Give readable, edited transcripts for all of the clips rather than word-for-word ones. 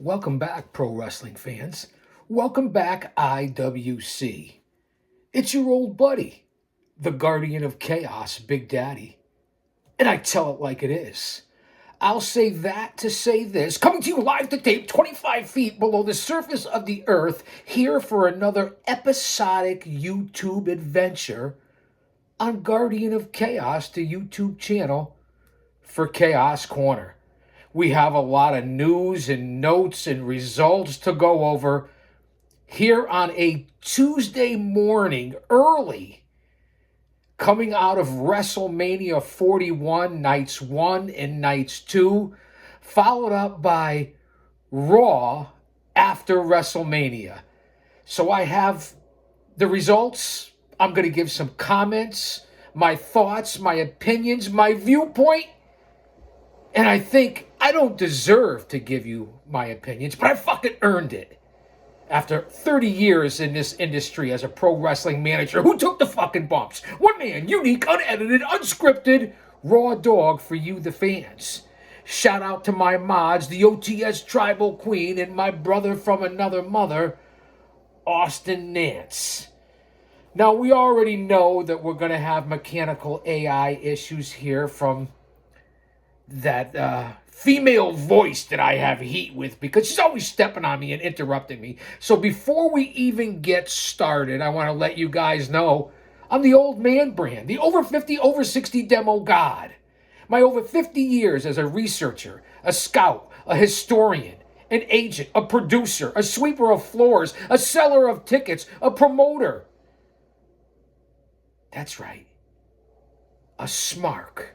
Welcome back, pro wrestling fans. Welcome back, IWC. It's your old buddy, the Guardian of Chaos, Big Daddy. And I tell it like it is. I'll say that to say this. Coming to you live to tape 25 feet below the surface of the earth, here for another episodic YouTube adventure on Guardian of Chaos, the YouTube channel for Chaos Corner. We have a lot of news and notes and results to go over here on a Tuesday morning, early, coming out of WrestleMania 41, nights 1 and nights 2, followed up by Raw after WrestleMania. So I have the results. I'm going to give some comments, my thoughts, my opinions, my viewpoint. And I think I don't deserve to give you my opinions, but I fucking earned it. After 30 years in this industry as a pro wrestling manager who took the fucking bumps. One man, unique, unedited, unscripted, raw dog for you, the fans. Shout out to my mods, the OTS Tribal Queen, and my brother from another mother, Austin Nance. Now, we already know that we're going to have mechanical AI issues here from that female voice that I have heat with because she's always stepping on me and interrupting me. So before we even get started, I want to let you guys know I'm the old man brand, the over 50, over 60 demo god. My over 50 years as a researcher, a scout, a historian, an agent, a producer, a sweeper of floors, a seller of tickets, a promoter. That's right. A smark.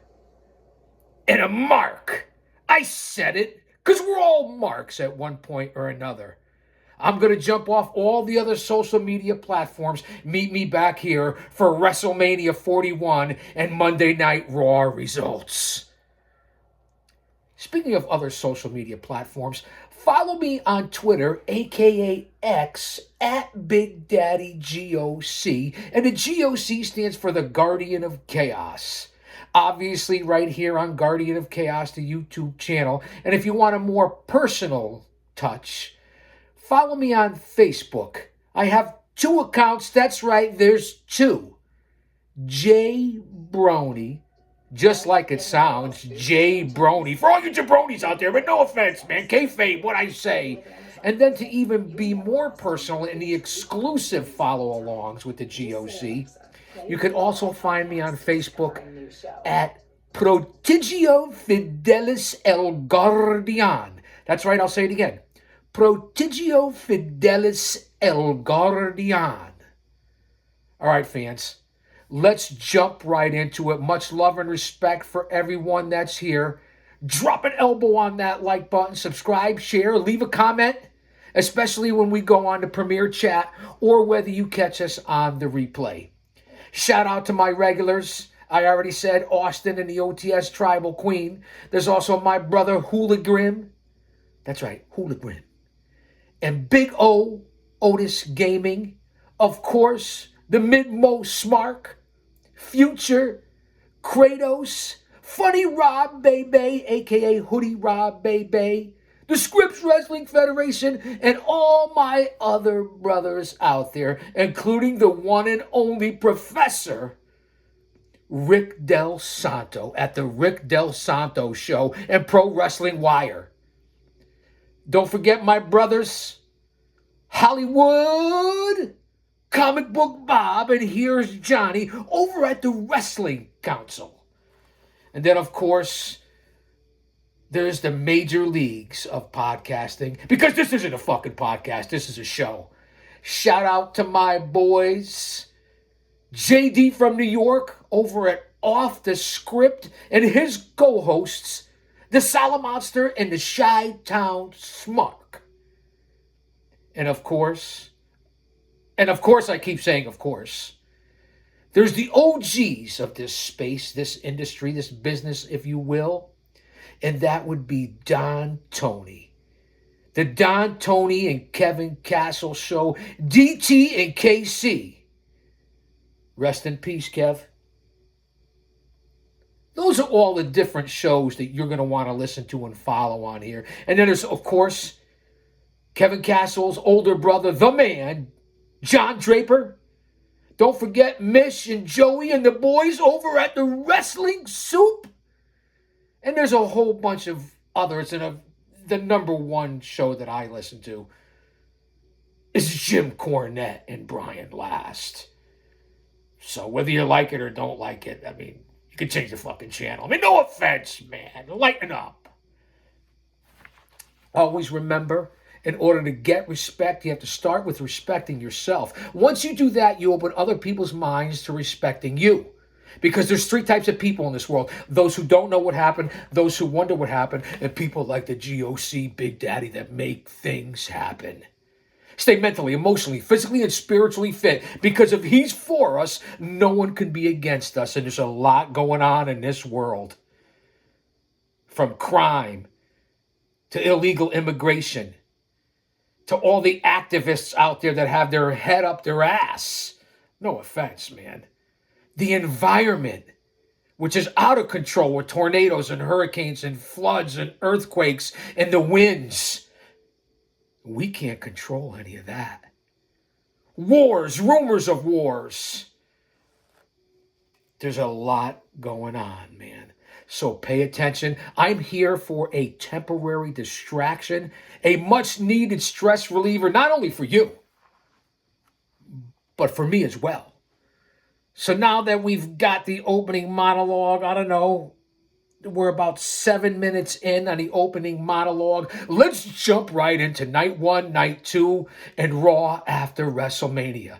And a mark. I said it, because we're all marks at one point or another. I'm going to jump off all the other social media platforms. Meet me back here for WrestleMania 41 and Monday Night Raw results. Speaking of other social media platforms, follow me on Twitter, aka X, at Big Daddy GOC. And the GOC stands for the Guardian of Chaos. Obviously, right here on Guardian of Chaos, the YouTube channel. And if you want a more personal touch, follow me on Facebook. I have 2 accounts. That's right, there's 2. J Brony, just like it sounds, J Brony. For all you jabronis out there, but no offense, man. Kayfabe, what I say. And then to even be more personal in the exclusive follow-alongs with the GOC, you can also find me on Facebook at Prodigio Fidelis El Guardian. That's right, I'll say it again. Prodigio Fidelis El Guardian. All right, fans, let's jump right into it. Much love and respect for everyone that's here. Drop an elbow on that like button, subscribe, share, leave a comment, especially when we go on to Premiere Chat or whether you catch us on the replay. Shout out to my regulars. I already said Austin and the OTS Tribal Queen. There's also my brother Hooligan. That's right, Hooligan. And Big O, Otis Gaming. Of course, the Midmo Smark, Future, Kratos, Funny Rob Bebe, a.k.a. Hoodie Rob Bebe, the Scripps Wrestling Federation, and all my other brothers out there, including the one and only Professor Rick Del Santo at the Rick Del Santo Show and Pro Wrestling Wire. Don't forget my brothers, Hollywood, Comic Book Bob, and Here's Johnny over at the Wrestling Council. And then, of course, there's the major leagues of podcasting, because this isn't a fucking podcast, this is a show. Shout out to my boys, JD from New York over at Off the Script, and his co-hosts, the Salamonster and the Chi-Town Smark. And of course, I keep saying of course, there's the OGs of this space, this industry, this business, if you will. And that would be Don Tony. The Don Tony and Kevin Castle Show, DT and KC. Rest in peace, Kev. Those are all the different shows that you're going to want to listen to and follow on here. And then there's, of course, Kevin Castle's older brother, the man, John Draper. Don't forget Mish and Joey and the boys over at the Wrestling Soup. And there's a whole bunch of others. And the number one show that I listen to is Jim Cornette and Brian Last. So whether you like it or don't like it, I mean, you can change the fucking channel. I mean, no offense, man. Lighten up. Always remember, in order to get respect, you have to start with respecting yourself. Once you do that, you open other people's minds to respecting you. Because there's three types of people in this world. Those who don't know what happened, those who wonder what happened, and people like the GOC Big Daddy that make things happen. Stay mentally, emotionally, physically, and spiritually fit. Because if he's for us, no one can be against us. And there's a lot going on in this world. From crime to illegal immigration to all the activists out there that have their head up their ass. No offense, man. The environment, which is out of control with tornadoes and hurricanes and floods and earthquakes and the winds. We can't control any of that. Wars, rumors of wars. There's a lot going on, man. So pay attention. I'm here for a temporary distraction, a much-needed stress reliever, not only for you, but for me as well. So now that we've got the opening monologue, I don't know, we're about 7 minutes in on the opening monologue. Let's jump right into night 1, night 2, and Raw after WrestleMania.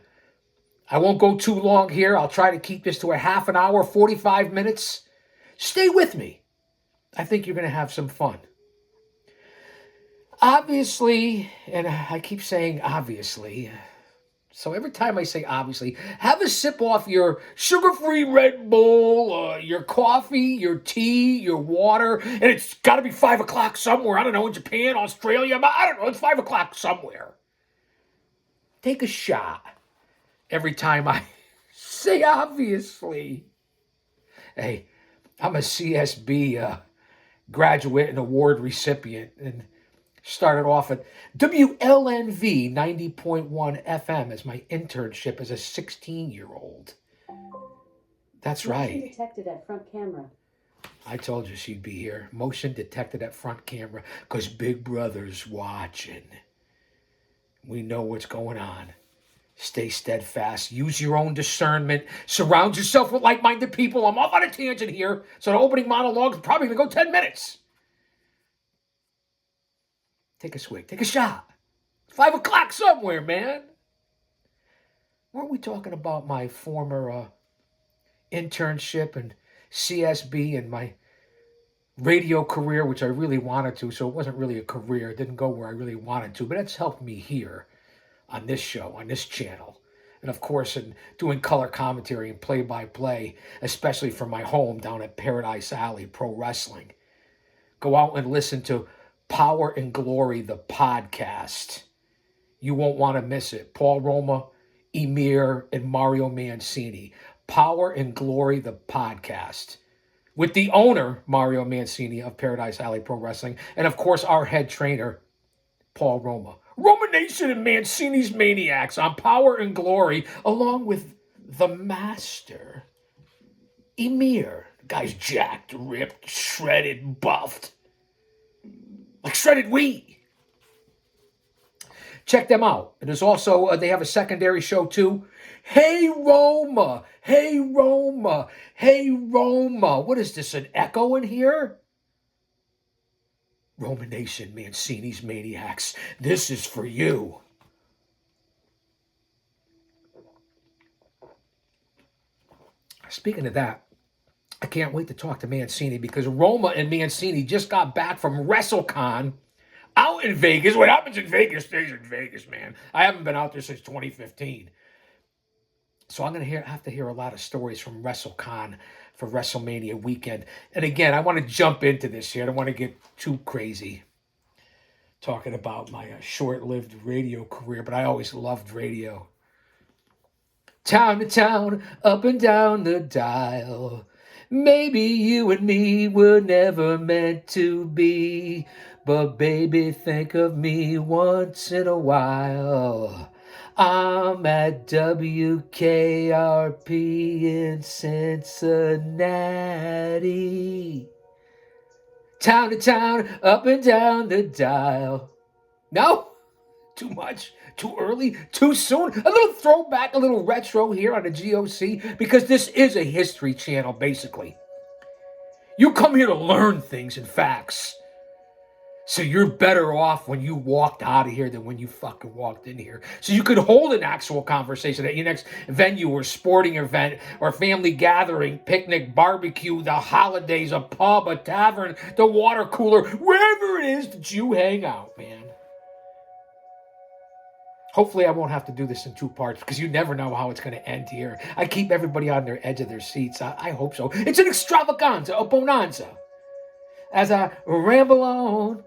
I won't go too long here. I'll try to keep this to a half an hour, 45 minutes. Stay with me. I think you're going to have some fun. Obviously, and I keep saying obviously, so every time I say obviously, have a sip off your sugar-free Red Bull, your coffee, your tea, your water, and it's got to be 5 o'clock somewhere. I don't know, in Japan, Australia, I don't know, it's 5 o'clock somewhere. Take a shot every time I say obviously. Hey, I'm a CSB graduate and award recipient, and started off at WLNV 90.1 FM as my internship as a 16-year-old. That's right. Motion detected at front camera. I told you she'd be here. Motion detected at front camera because Big Brother's watching. We know what's going on. Stay steadfast. Use your own discernment. Surround yourself with like-minded people. I'm off on a tangent here, so the opening monologue is probably going to go 10 minutes. Take a swig. Take a shot. 5 o'clock somewhere, man. Weren't we talking about my former internship and CSB and my radio career, which I really wanted to, so it wasn't really a career. It didn't go where I really wanted to, but it's helped me here on this show, on this channel. And of course, in doing color commentary and play-by-play, especially from my home down at Paradise Alley Pro Wrestling. Go out and listen to Power and Glory, the podcast. You won't want to miss it. Paul Roma, Emir, and Mario Mancini. Power and Glory, the podcast. With the owner, Mario Mancini of Paradise Alley Pro Wrestling. And of course, our head trainer, Paul Roma. Roma Nation and Mancini's Maniacs on Power and Glory, along with the master, Emir. The guy's jacked, ripped, shredded, buffed. Like shredded wheat. Check them out. And there's also, they have a secondary show too. Hey Roma, hey Roma, hey Roma. What is this, an echo in here? Roma Nation, Mancini's Maniacs. This is for you. Speaking of that, I can't wait to talk to Mancini because Roma and Mancini just got back from WrestleCon out in Vegas. What happens in Vegas stays in Vegas, man. I haven't been out there since 2015. So I'm going to have to hear a lot of stories from WrestleCon for WrestleMania weekend. And again, I want to jump into this here. I don't want to get too crazy talking about my short-lived radio career, but I always loved radio. Town to town, up and down the dial. Maybe you and me were never meant to be. But baby, think of me once in a while. I'm at WKRP in Cincinnati. Town to town, up and down the dial. No? Too much? Too early? Too soon? A little throwback, a little retro here on the GOC, because this is a history channel, basically. You come here to learn things and facts. So you're better off when you walked out of here than when you fucking walked in here. So you could hold an actual conversation at your next venue or sporting event or family gathering, picnic, barbecue, the holidays, a pub, a tavern, the water cooler, wherever it is that you hang out, man. Hopefully I won't have to do this in 2 parts because you never know how it's going to end here. I keep everybody on their edge of their seats. I hope so. It's an extravaganza, a bonanza. As I ramble on,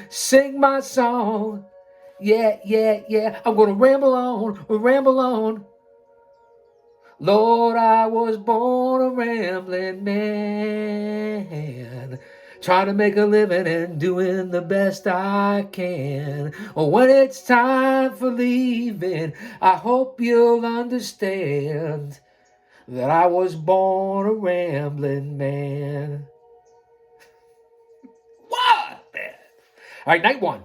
sing my song. Yeah, yeah, yeah. I'm going to ramble on. Lord, I was born a rambling man, trying to make a living and doing the best I can. When it's time for leaving, I hope you'll understand that I was born a rambling man. What, man? All right, night 1.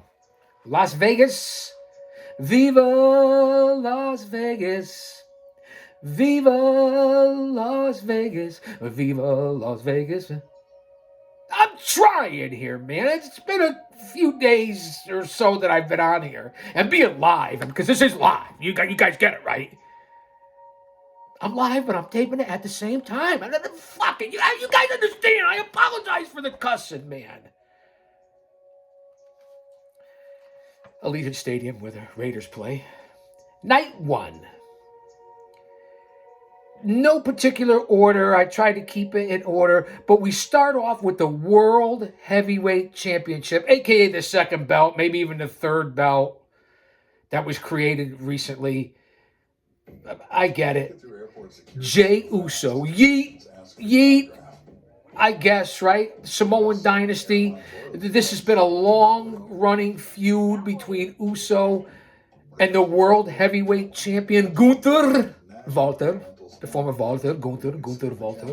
Las Vegas. Viva Las Vegas. Viva Las Vegas. Viva Las Vegas. I'm trying here, man. It's been a few days or so that I've been on here. And being live, because this is live. You guys get it, right? I'm live, but I'm taping it at the same time. And then fucking, you guys understand. I apologize for the cussing, man. Allegiant Stadium where the Raiders play. Night 1. No particular order. I try to keep it in order. But we start off with the World Heavyweight Championship, a.k.a. the second belt, maybe even the third belt that was created recently. I get it. Jey Uso. Yeet. I guess, right? Samoan Dynasty. This has been a long-running feud between Uso and the World Heavyweight Champion Gunther. Walter. The former Walter. Gunther, Walter.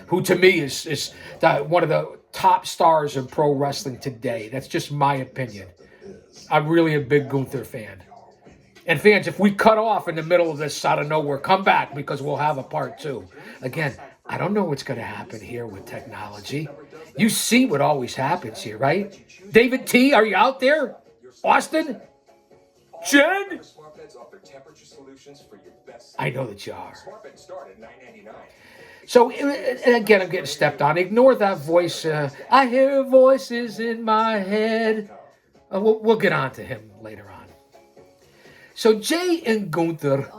Who to me is one of the top stars in pro wrestling today. That's just my opinion. I'm really a big Gunther fan. And fans, if we cut off in the middle of this out of nowhere, come back because we'll have a part 2. Again, I don't know what's going to happen here with technology. You see what always happens here, right? David T., are you out there? Austin? Jen? I know that you are. So, and again, I'm getting stepped on. Ignore that voice. I hear voices in my head. We'll get on to him later on. So Jey and Gunther,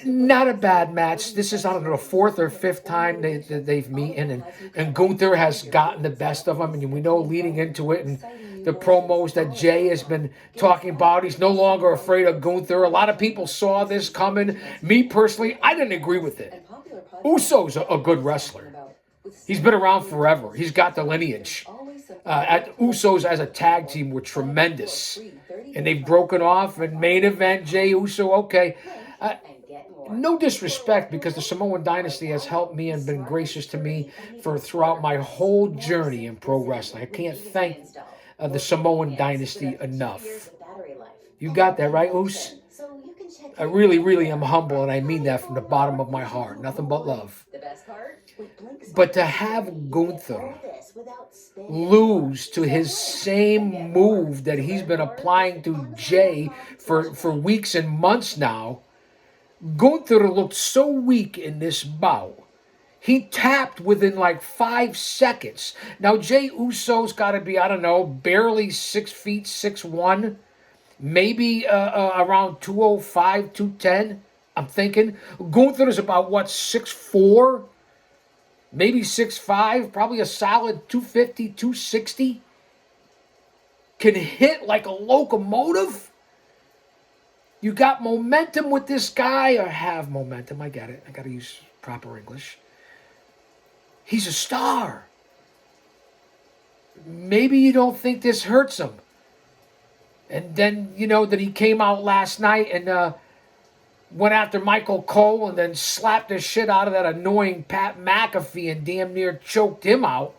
not a bad match. This is, I don't know, the 4th or 5th time they've meeting, and Gunther has gotten the best of them. And we know leading into it and the promos that Jey has been talking about, he's no longer afraid of Gunther. A lot of people saw this coming. Me personally, I didn't agree with it. Uso's a good wrestler. He's been around forever. He's got the lineage. Usos as a tag team were tremendous. And they've broken off and main event, Jey Uso, okay. No disrespect, because the Samoan Dynasty has helped me and been gracious to me throughout my whole journey in pro wrestling. I can't thank the Samoan Dynasty enough. You got that, right, Us? I really, really am humble, and I mean that from the bottom of my heart. Nothing but love. But to have Gunther lose to his same move that he's been applying to Jey for weeks and months now, Gunther looked so weak in this bout. He tapped within like 5 seconds. Now, Jey Uso's got to be, I don't know, barely 6 feet, 6'1", maybe around 205, 210, I'm thinking. Gunther is about, 6'4", maybe 6'5", probably a solid 250, 260. Can hit like a locomotive. You got momentum with this guy, or have momentum. I get it. I got to use proper English. He's a star. Maybe you don't think this hurts him. And then, that he came out last night and went after Michael Cole and then slapped the shit out of that annoying Pat McAfee and damn near choked him out.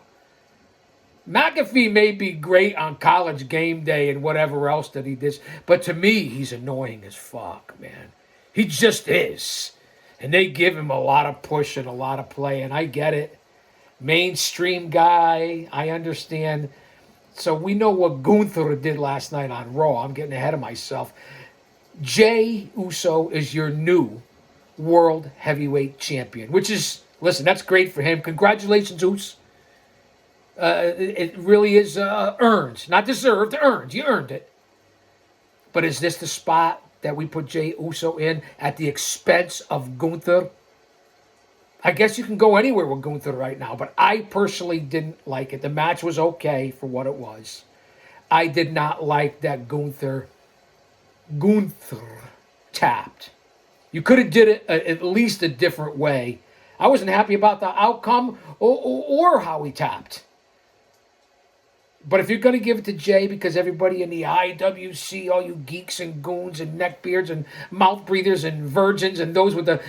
McAfee may be great on College Game Day and whatever else that he did, but to me, he's annoying as fuck, man. He just is. And they give him a lot of push and a lot of play, and I get it. Mainstream guy, I understand. So we know what Gunther did last night on Raw. I'm getting ahead of myself. Jey Uso is your new World Heavyweight Champion, which is, listen, that's great for him. Congratulations, Uso. It really is earned. Not deserved, earned. You earned it. But is this the spot that we put Jey Uso in at the expense of Gunther? I guess you can go anywhere with Gunther right now, but I personally didn't like it. The match was okay for what it was. I did not like that Gunther tapped. You could have did it at least a different way. I wasn't happy about the outcome or how he tapped. But if you're going to give it to Jey because everybody in the IWC, all you geeks and goons and neckbeards and mouth breathers and virgins and those with the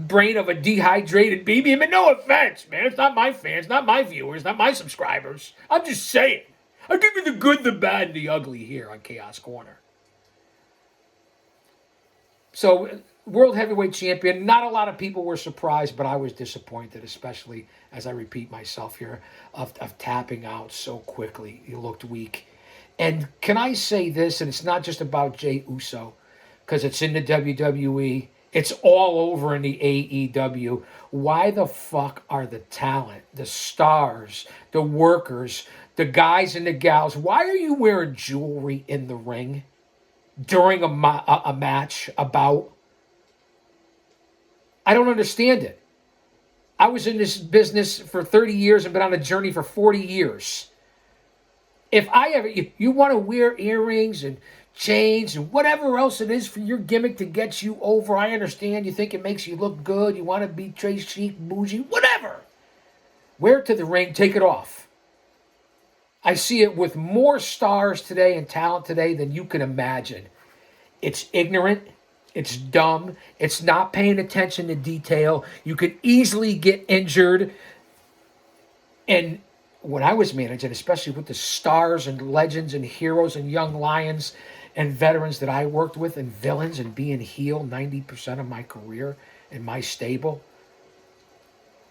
brain of a dehydrated baby, I mean, no offense, man. It's not my fans, not my viewers, not my subscribers. I'm just saying. I give you the good, the bad, and the ugly here on Chaos Corner. So, World Heavyweight Champion, not a lot of people were surprised, but I was disappointed, especially, as I repeat myself here, of tapping out so quickly. He looked weak. And can I say this, and it's not just about Jey Uso, because it's in the WWE, it's all over in the AEW. Why the fuck are the talent, the stars, the workers, the guys and the gals, why are you wearing jewelry in the ring during a match, a bout? I don't understand it. I was in this business for 30 years and been on a journey for 40 years. If I ever, you want to wear earrings and chains and whatever else it is for your gimmick to get you over, I understand. You think it makes you look good. You want to be très chic, bougie, whatever. Wear it to the ring, take it off. I see it with more stars today and talent today than you can imagine. It's ignorant. It's dumb. It's not paying attention to detail. You could easily get injured. And when I was managing, especially with the stars and legends and heroes and young lions and veterans that I worked with and villains and being heel 90% of my career in my stable,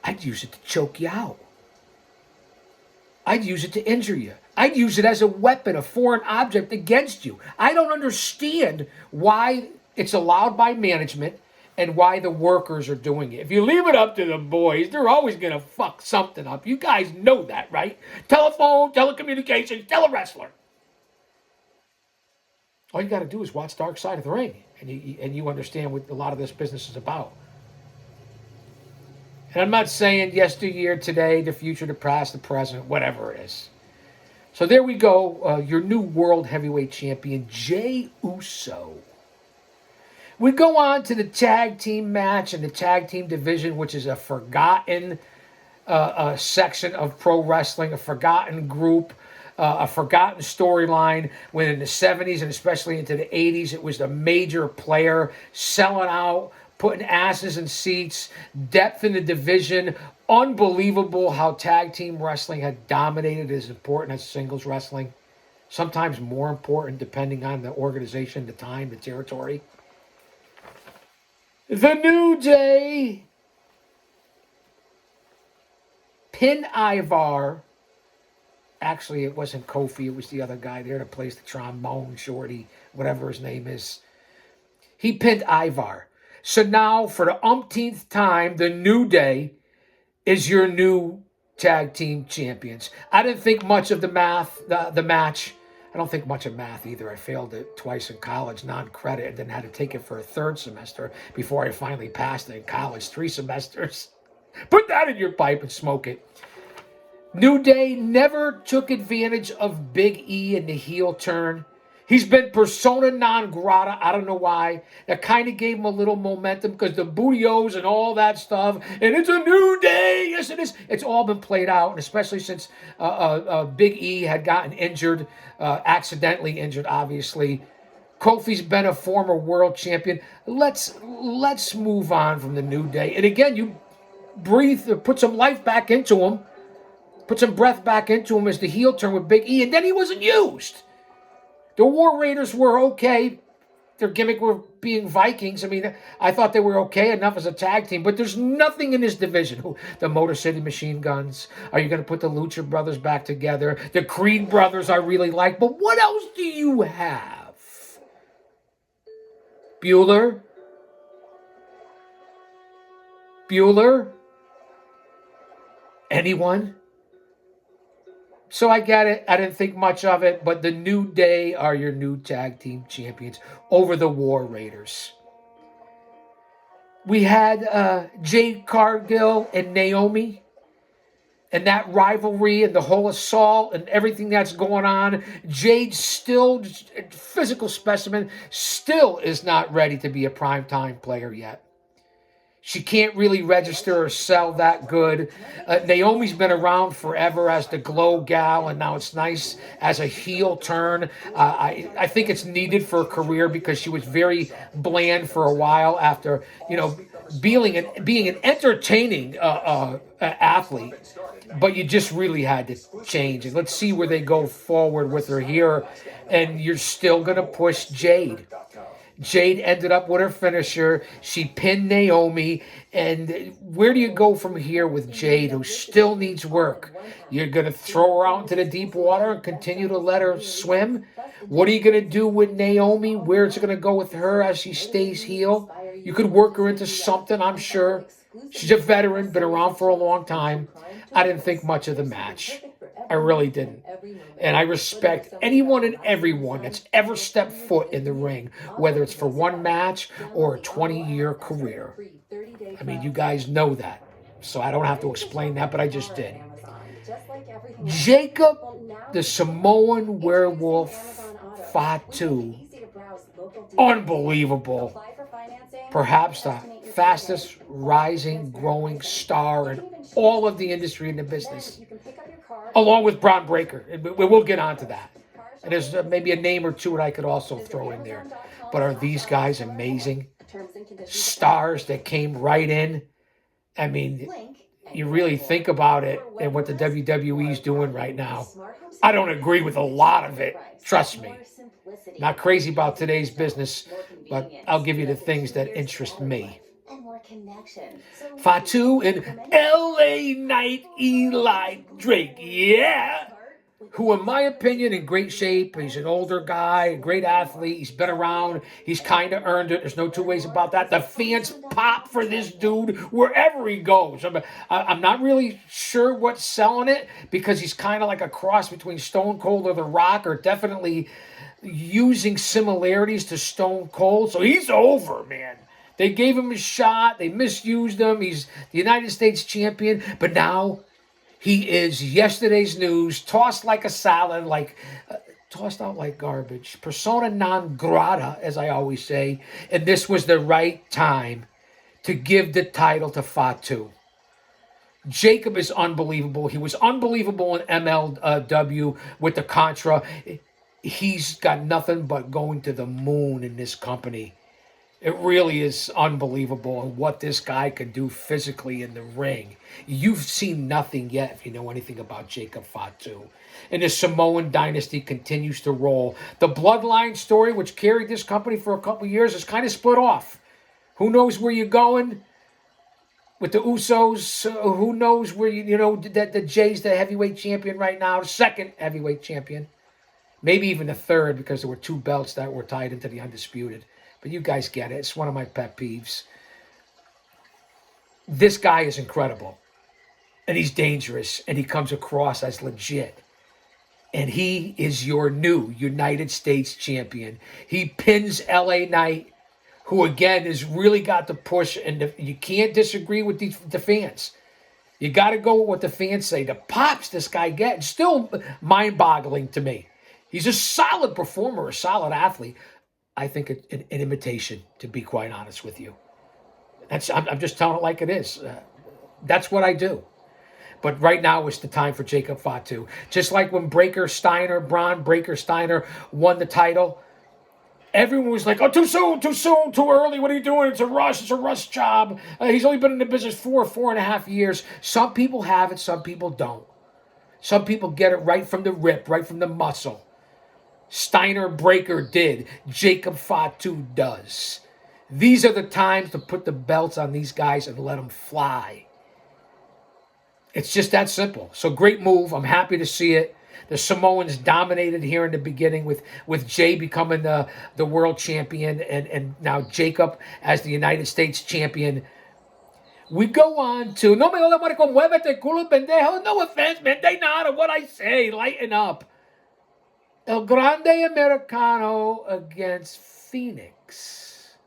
I'd use it to choke you out. I'd use it to injure you. I'd use it as a weapon, a foreign object against you. I don't understand why it's allowed by management and why the workers are doing it. If you leave it up to the boys, they're always going to fuck something up. You guys know that, right? Telephone, telecommunications, telewrestler. All you got to do is watch Dark Side of the Ring, and you understand what a lot of this business is about. And I'm not saying yesteryear, today, the future, the past, the present, whatever it is. So there we go. Your new World Heavyweight Champion, Jey Uso. We go on to the tag team match and the tag team division, which is a forgotten section of pro wrestling, a forgotten group, a forgotten storyline. When in the 70s and especially into the 80s, it was the major player selling out, putting asses in seats, depth in the division. Unbelievable how tag team wrestling had dominated as important as singles wrestling. Sometimes more important depending on the organization, the time, the territory. The New Day pin Ivar. Actually, it wasn't Kofi. It was the other guy there that plays the trombone, Shorty, whatever his name is. He pinned Ivar. So now, for the umpteenth time, the New Day is your new tag team champions. I didn't think much of the match. I don't think much of math either. I failed it twice in college, non-credit, and then had to take it for a third semester before I finally passed it in college, 3 semesters. Put that in your pipe and smoke it. New Day never took advantage of Big E in the heel turn. He's been persona non grata. I don't know why. That kind of gave him a little momentum because the Bootios and all that stuff. And it's a new day. Yes, it is. It's all been played out, and especially since Big E had gotten injured, accidentally injured, obviously. Kofi's been a former world champion. Let's move on from the New Day. And again, you breathe, put some life back into him, put some breath back into him as the heel turn with Big E, and then he wasn't used. The War Raiders were okay. Their gimmick were being Vikings. I mean, I thought they were okay enough as a tag team, but there's nothing in this division. The Motor City Machine Guns. Are you going to put the Lucha Brothers back together? The Creed Brothers I really like, but what else do you have? Bueller? Anyone? So I get it. I didn't think much of it, but the New Day are your new tag team champions over the War Raiders. We had Jade Cargill and Naomi, and that rivalry and the whole assault and everything that's going on. Jade still, physical specimen, still is not ready to be a primetime player yet. She can't really register or sell that good. Naomi's been around forever as the glow gal, and now it's nice as a heel turn. I think it's needed for a career because she was very bland for a while after, being an entertaining athlete. But you just really had to change it. Let's see where they go forward with her here. And you're still going to push Jade. Jade ended up with her finisher. She pinned Naomi. And where do you go from here with Jade, who still needs work? You're going to throw her out into the deep water and continue to let her swim? What are you going to do with Naomi? Where's it going to go with her as she stays heel? You could work her into something, I'm sure. She's a veteran, been around for a long time. I didn't think much of the match. I really didn't. And I respect anyone and everyone that's ever stepped foot in the ring, whether it's for one match or a 20-year career. I mean, you guys know that. So I don't have to explain that, but I just did. Jacob, the Samoan werewolf, Fatu. Unbelievable. Perhaps the fastest rising, growing star in all of the industry and the business, along with Braun Breaker. We'll get on to that. And there's maybe a name or two that I could also throw in there. But are these guys amazing? Stars that came right in. I mean, you really think about it and what the WWE is doing right now. I don't agree with a lot of it. Trust me. Not crazy about today's business, but I'll give you the things that interest me. Fatu and LA Knight Eli Drake, yeah. Who, in my opinion, in great shape. He's an older guy, a great athlete. He's been around. He's kind of earned it. There's no two ways about that. The fans pop for this dude wherever he goes. I'm not really sure what's selling it because he's kind of like a cross between Stone Cold or The Rock, or definitely using similarities to Stone Cold. So he's over, man. They gave him a shot. They misused him. He's the United States champion. But now he is yesterday's news, tossed like a salad, tossed out like garbage. Persona non grata, as I always say. And this was the right time to give the title to Fatu. Jacob is unbelievable. He was unbelievable in MLW with the Contra. He's got nothing but going to the moon in this company. It really is unbelievable and what this guy can do physically in the ring. You've seen nothing yet if you know anything about Jacob Fatu. And the Samoan dynasty continues to roll. The Bloodline story, which carried this company for a couple years, is kind of split off. Who knows where you're going with the Usos? Who knows where that the Jay's the heavyweight champion right now, the second heavyweight champion. Maybe even the third, because there were two belts that were tied into the Undisputed. But you guys get it. It's one of my pet peeves. This guy is incredible. And he's dangerous. And he comes across as legit. And he is your new United States champion. He pins LA Knight, who again has really got the push. And you can't disagree with the fans. You got to go with what the fans say. The pops this guy gets, still mind-boggling to me. He's a solid performer, a solid athlete. I think an imitation, to be quite honest with you. I'm just telling it like it is. That's what I do. But right now is the time for Jacob Fatu. Just like when Braun Breaker Steiner won the title, everyone was like, oh, too soon, too early. What are you doing? It's a rush job. He's only been in the business 4.5 years. Some people have it, some people don't. Some people get it right from the rip, right from the muscle. Steiner Breaker did. Jacob Fatu does. These are the times to put the belts on these guys and let them fly. It's just that simple. So great move. I'm happy to see it. The Samoans dominated here in the beginning with Jay becoming the world champion and now Jacob as the United States champion. We go on to, no me jodas, marico, muévete, culo pendejo. No offense, man. They know what I say. Lighten up. El Grande Americano against Phoenix,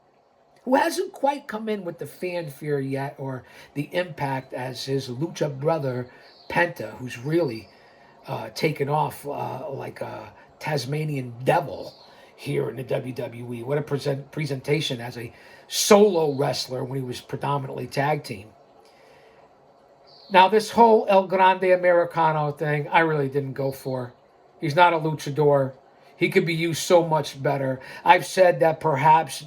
who hasn't quite come in with the fanfare yet or the impact as his lucha brother, Penta, who's really taken off like a Tasmanian devil here in the WWE. What a presentation as a solo wrestler when he was predominantly tag team. Now, this whole El Grande Americano thing, I really didn't go for. He's not a luchador. He could be used so much better. I've said that perhaps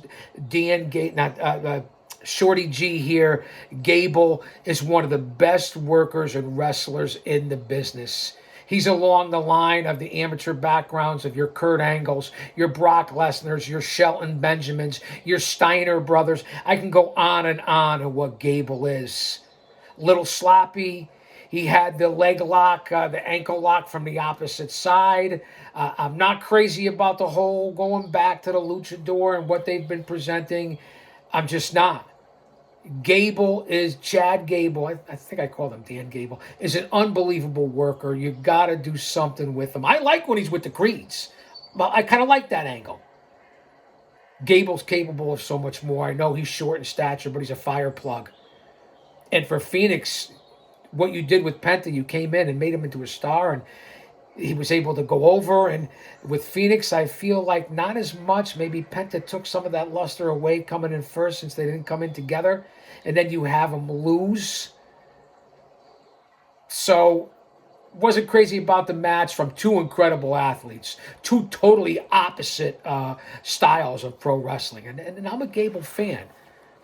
Shorty G here, Gable, is one of the best workers and wrestlers in the business. He's along the line of the amateur backgrounds of your Kurt Angles, your Brock Lesnar's, your Shelton Benjamins, your Steiner brothers. I can go on of what Gable is. Little sloppy. He had the leg lock, the ankle lock from the opposite side. I'm not crazy about the whole going back to the luchador and what they've been presenting. I'm just not. Chad Gable, I think I called him Dan Gable, is an unbelievable worker. You got to do something with him. I like when he's with the Creeds. But I kind of like that angle. Gable's capable of so much more. I know he's short in stature, but he's a fire plug. And for Phoenix, what you did with Penta, you came in and made him into a star, and he was able to go over. And with Phoenix, I feel like not as much. Maybe Penta took some of that luster away coming in first since they didn't come in together. And then you have them lose. So wasn't crazy about the match from two incredible athletes, two totally opposite styles of pro wrestling. And I'm a Gable fan.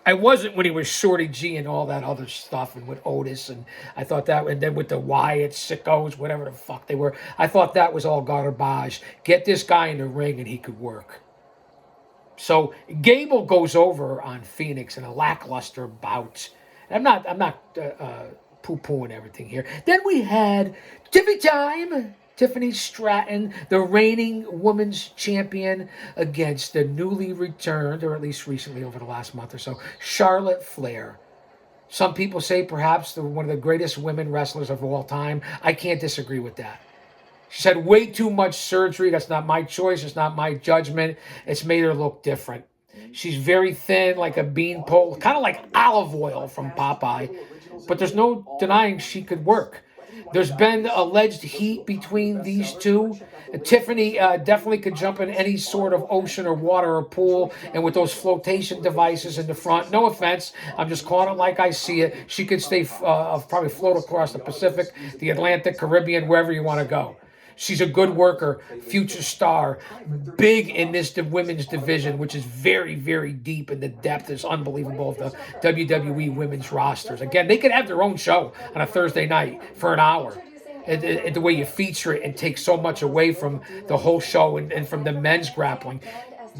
I wasn't when he was Shorty G and all that other stuff, and with Otis, and I thought that, and then with the Wyatt sickos, whatever the fuck they were, I thought that was all garbage. Get this guy in the ring and he could work. So Gable goes over on Phoenix in a lackluster bout. I'm not poo-pooing everything here. Then we had Tiffany Stratton, the reigning women's champion, against the newly returned, or at least recently over the last month or so, Charlotte Flair. Some people say perhaps one of the greatest women wrestlers of all time. I can't disagree with that. She's had way too much surgery. That's not my choice. It's not my judgment. It's made her look different. She's very thin, like a beanpole, kind of like olive oil from Popeye. But there's no denying she could work. There's been alleged heat between these two. Tiffany definitely could jump in any sort of ocean or water or pool, and with those flotation devices in the front, no offense, I'm just calling it like I see it, she could stay probably float across the Pacific, the Atlantic, Caribbean, wherever you want to go. She's a good worker, future star, big in this women's division, which is very, very deep, and the depth is unbelievable of the WWE women's rosters. Again, they could have their own show on a Thursday night for an hour. And the way you feature it and take so much away from the whole show and from the men's grappling.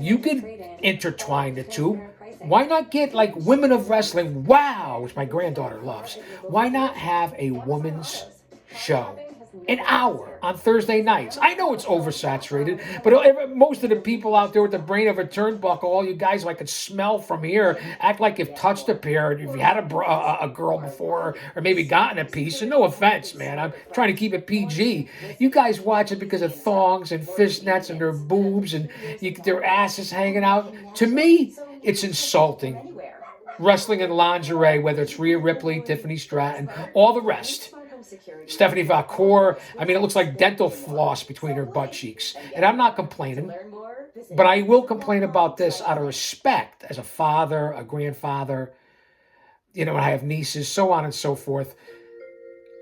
You could intertwine the two. Why not get like Women of Wrestling, wow, which my granddaughter loves. Why not have a women's show? An hour on Thursday nights. I know it's oversaturated, but most of the people out there with the brain of a turnbuckle, all you guys I could smell from here, act like you've touched a pair, if you had a girl before, or maybe gotten a piece. And no offense, man, I'm trying to keep it PG. You guys watch it because of thongs and fishnets and their boobs and their asses hanging out. To me, it's insulting. Wrestling in lingerie, whether it's Rhea Ripley, Tiffany Stratton, all the rest. Stephanie Valcour, I mean, it looks like dental floss between her butt cheeks. And I'm not complaining, but I will complain about this out of respect as a father, a grandfather, you know, I have nieces, so on and so forth.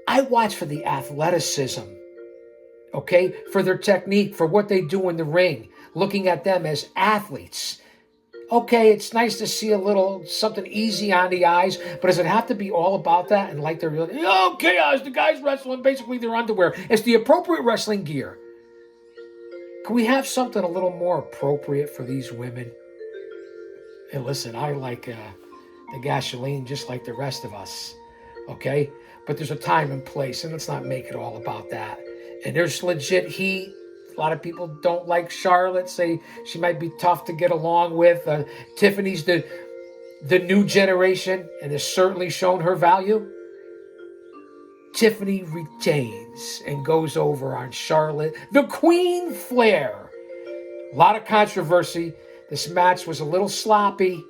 I watch for the athleticism, okay, for their technique, for what they do in the ring, looking at them as athletes. Okay, it's nice to see a little something easy on the eyes, but does it have to be all about that? And like they're really, oh, chaos, the guys wrestling basically their underwear. It's the appropriate wrestling gear. Can we have something a little more appropriate for these women? And listen, I like the gasoline just like the rest of us, okay? But there's a time and place, and let's not make it all about that. And there's legit heat. A lot of people don't like Charlotte, say she might be tough to get along with. Tiffany's the new generation and has certainly shown her value. Tiffany retains and goes over on Charlotte, the Queen Flair. A lot of controversy. This match was a little sloppy.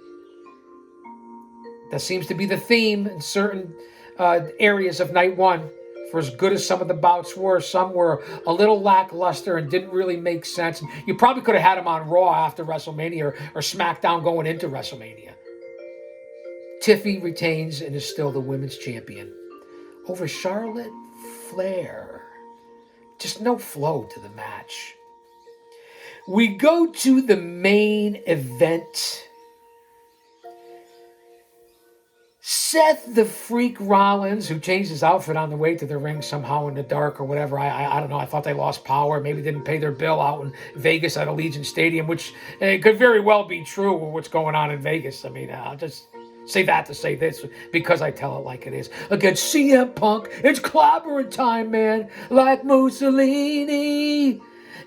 That seems to be the theme in certain areas of night one. For as good as some of the bouts were, some were a little lackluster and didn't really make sense. You probably could have had them on Raw after WrestleMania or SmackDown going into WrestleMania. Tiffy retains and is still the women's champion over Charlotte Flair. Just no flow to the match. We go to the main event. Seth the Freak Rollins, who changed his outfit on the way to the ring somehow in the dark or whatever. I don't know. I thought they lost power. Maybe didn't pay their bill out in Vegas at Allegiant Stadium, which could very well be true with what's going on in Vegas. I mean, I'll just say that to say this because I tell it like it is. Against CM Punk, it's clobbering time, man. Like Mussolini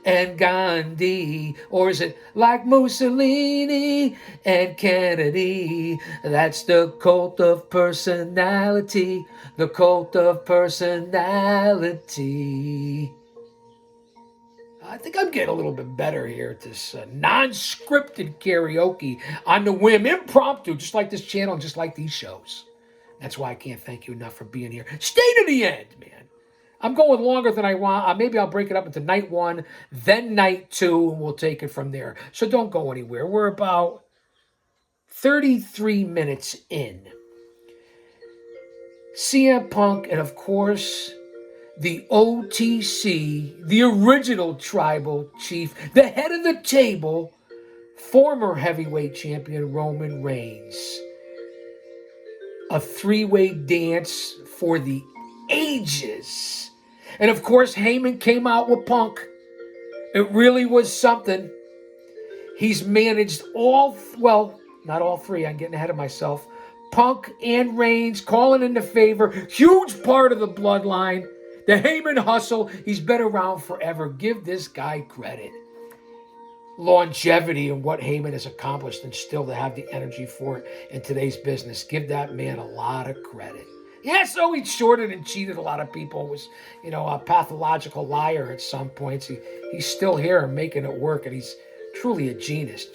and Gandhi, or is it like Mussolini and Kennedy? That's the cult of personality, the cult of personality. I think I'm getting a little bit better here at this non-scripted karaoke on the whim, impromptu, just like this channel, just like these shows. That's why I can't thank you enough for being here. Stay to the end, man. I'm going longer than I want. Maybe I'll break it up into night one, then night two, and we'll take it from there. So don't go anywhere. We're about 33 minutes in. CM Punk and, of course, the OTC, the original tribal chief, the head of the table, former heavyweight champion Roman Reigns. A three-way dance for the ages. And of course, Heyman came out with Punk. It really was something. He's managed not all three. I'm getting ahead of myself. Punk and Reigns calling into favor. Huge part of the bloodline. The Heyman hustle. He's been around forever. Give this guy credit. Longevity and what Heyman has accomplished and still to have the energy for it in today's business. Give that man a lot of credit. Yeah, so he shorted and cheated a lot of people. Was, a pathological liar at some points. He's still here and making it work, and he's truly a genius.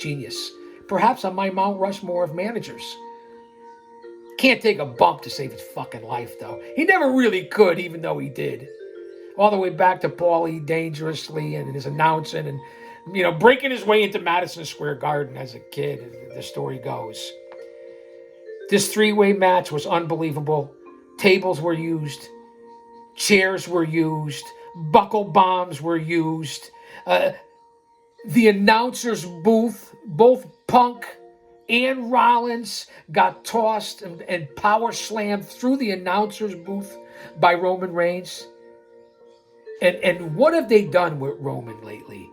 Perhaps on my Mount Rushmore of managers. Can't take a bump to save his fucking life, though. He never really could, even though he did. All the way back to Paulie Dangerously and his announcing and, breaking his way into Madison Square Garden as a kid, the story goes. This three-way match was unbelievable. Tables were used. Chairs were used. Buckle bombs were used. The announcer's booth, both Punk and Rollins got tossed and power slammed through the announcer's booth by Roman Reigns. And what have they done with Roman lately?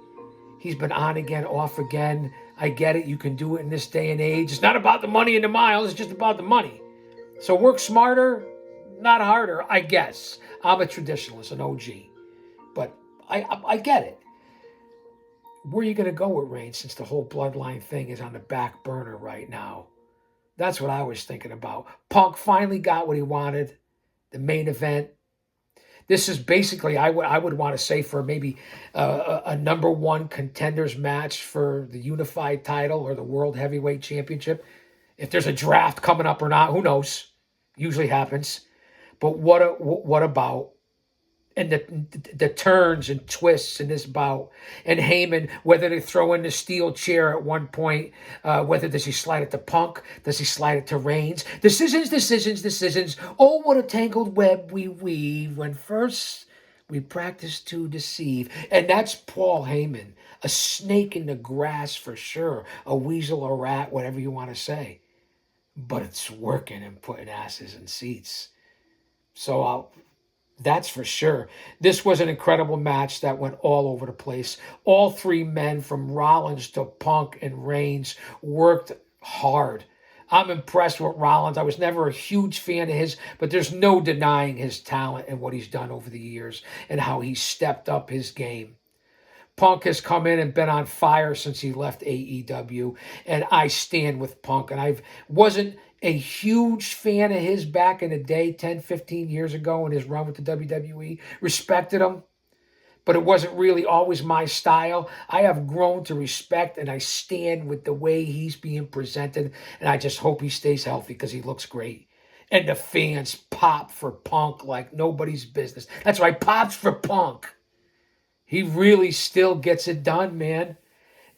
He's been on again, off again. I get it. You can do it in this day and age. It's not about the money and the miles. It's just about the money. So work smarter, not harder, I guess. I'm a traditionalist, an OG. But I get it. Where are you going to go with Reigns since the whole bloodline thing is on the back burner right now? That's what I was thinking about. Punk finally got what he wanted. The main event. This is basically, I would want to say, for maybe a number one contenders match for the unified title or the World Heavyweight Championship. If there's a draft coming up or not, who knows? Usually happens. But what about and the turns and twists in this bout, and Heyman, whether they throw in the steel chair at one point, whether does he slide it to Punk, does he slide it to Reigns? Decisions. Oh, what a tangled web we weave when first we practice to deceive. And that's Paul Heyman, a snake in the grass for sure, a weasel, a rat, whatever you want to say. But it's working and putting asses in seats. So that's for sure. This was an incredible match that went all over the place. All three men, from Rollins to Punk and Reigns, worked hard. I'm impressed with Rollins. I was never a huge fan of his, but there's no denying his talent and what he's done over the years and how he stepped up his game. Punk has come in and been on fire since he left AEW, and I stand with Punk. And I wasn't a huge fan of his back in the day, 10, 15 years ago in his run with the WWE. Respected him, but it wasn't really always my style. I have grown to respect, and I stand with the way he's being presented, and I just hope he stays healthy because he looks great. And the fans pop for Punk like nobody's business. That's right, pops for Punk. He really still gets it done, man.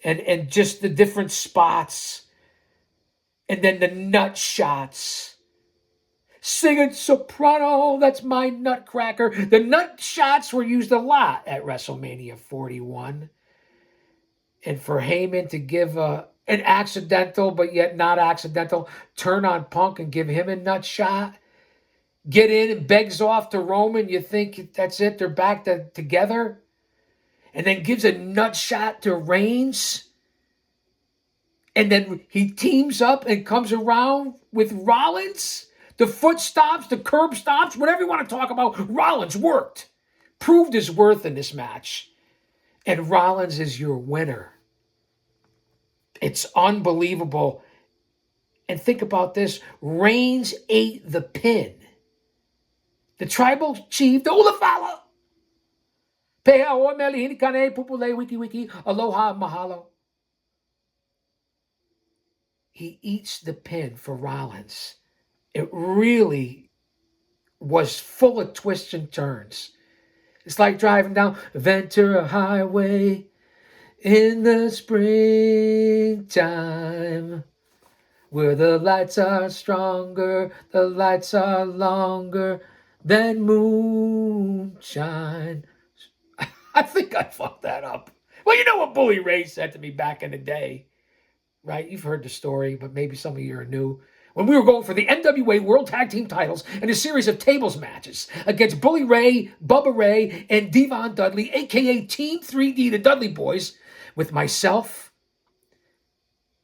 And just the different spots. And then the nut shots. Singing soprano, that's my nutcracker. The nut shots were used a lot at WrestleMania 41. And for Heyman to give an accidental, but yet not accidental, turn on Punk and give him a nut shot. Get in and begs off to Roman. You think that's it, they're back together. And then gives a nut shot to Reigns. And then he teams up and comes around with Rollins. The foot stops, the curb stops, whatever you want to talk about, Rollins worked. Proved his worth in this match. And Rollins is your winner. It's unbelievable. And think about this. Reigns ate the pin. The tribal chief, the Ulafala. Aloha, mahalo. He eats the pin for Rollins. It really was full of twists and turns. It's like driving down Ventura Highway in the springtime, where the lights are stronger, the lights are longer than moonshine. I think I fucked that up. Well, you know what Bully Ray said to me back in the day, right? You've heard the story, but maybe some of you are new. When we were going for the NWA World Tag Team titles in a series of tables matches against Bully Ray, Bubba Ray, and Devon Dudley, a.k.a. Team 3D, the Dudley Boys, with myself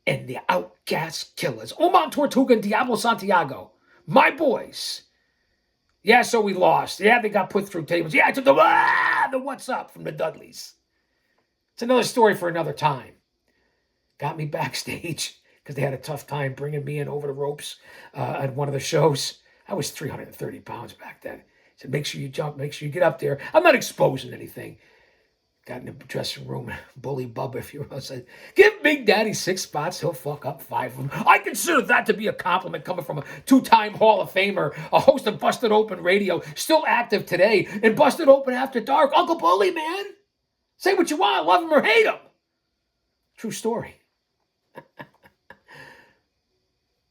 and the Outcast Killers, Oman Tortuga and Diablo Santiago, my boys. Yeah, so we lost. Yeah, they got put through tables. Yeah, I took the what's up from the Dudleys. It's another story for another time. Got me backstage because they had a tough time bringing me in over the ropes at one of the shows. I was 330 pounds back then. Said, make sure you jump, make sure you get up there. I'm not exposing anything. Got in the dressing room, Bully Bubba, if you will, said, give Big Daddy 6 spots, he'll fuck up 5 of them. I consider that to be a compliment coming from a 2-time Hall of Famer, a host of Busted Open Radio, still active today, and Busted Open After Dark. Uncle Bully, man. Say what you want, love him or hate him. True story.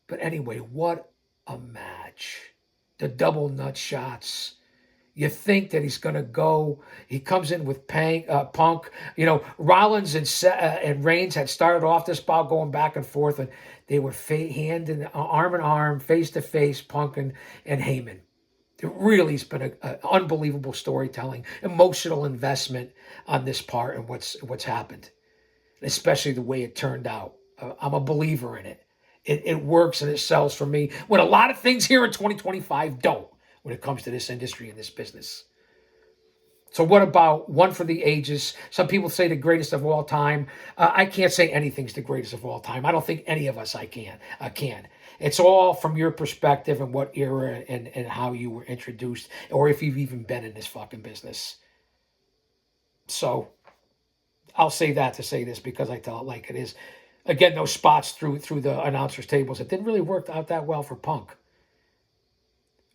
But anyway, what a match. The double nut shots. You think that he's going to go. He comes in with Punk. You know, Rollins and Reigns had started off this bout going back and forth, and they were arm in arm, face to face, Punk and Heyman. It really has been an unbelievable storytelling, emotional investment on this part and what's happened, especially the way it turned out. I'm a believer in it. It works and it sells for me when a lot of things here in 2025 don't, when it comes to this industry and this business. So what about one for the ages? Some people say the greatest of all time. I can't say anything's the greatest of all time. I don't think any of us can. It's all from your perspective and what era and how you were introduced, or if you've even been in this fucking business. So I'll say that to say this because I tell it like it is. Again, those spots through the announcers' tables, it didn't really work out that well for Punk.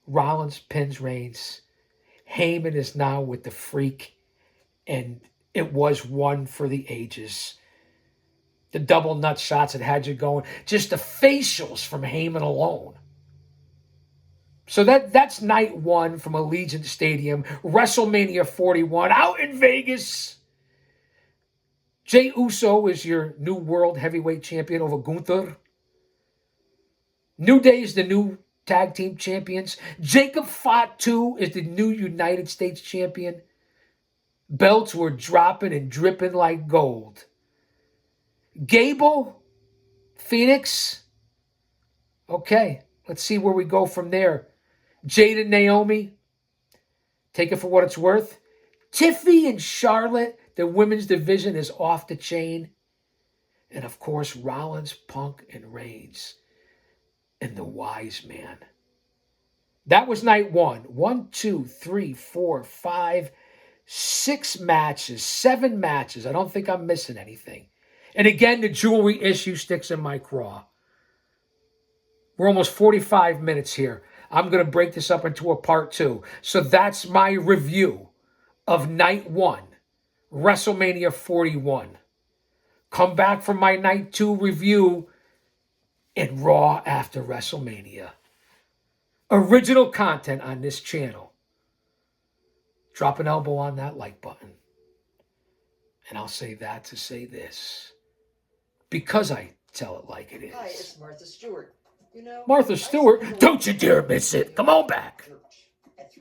Rollins pins Reigns. Heyman is now with the Freak, and it was one for the ages. The double nut shots that had you going. Just the facials from Heyman alone. So that's night one from Allegiant Stadium, WrestleMania 41, out in Vegas. Jey Uso is your new world heavyweight champion over Gunther. New Day is the new tag team champions. Jacob Fatu is the new United States champion. Belts were dropping and dripping like gold. Gable, Phoenix. Okay, let's see where we go from there. Jade and Naomi, take it for what it's worth. Tiffy and Charlotte, the women's division is off the chain. And of course, Rollins, Punk, and Reigns. And the Wise Man. That was night one. 1, 2, 3, 4, 5, 6 matches, 7 matches. I don't think I'm missing anything. And again, the jewelry issue sticks in my craw. We're almost 45 minutes here. I'm going to break this up into a part 2. So that's my review of night 1, WrestleMania 41. Come back for my night 2 review in Raw after WrestleMania. Original content on this channel. Drop an elbow on that like button. And I'll say that to say this. Because I tell it like it is. Hi, it's Martha Stewart. You know, Martha Stewart, don't you dare miss it. Come on back.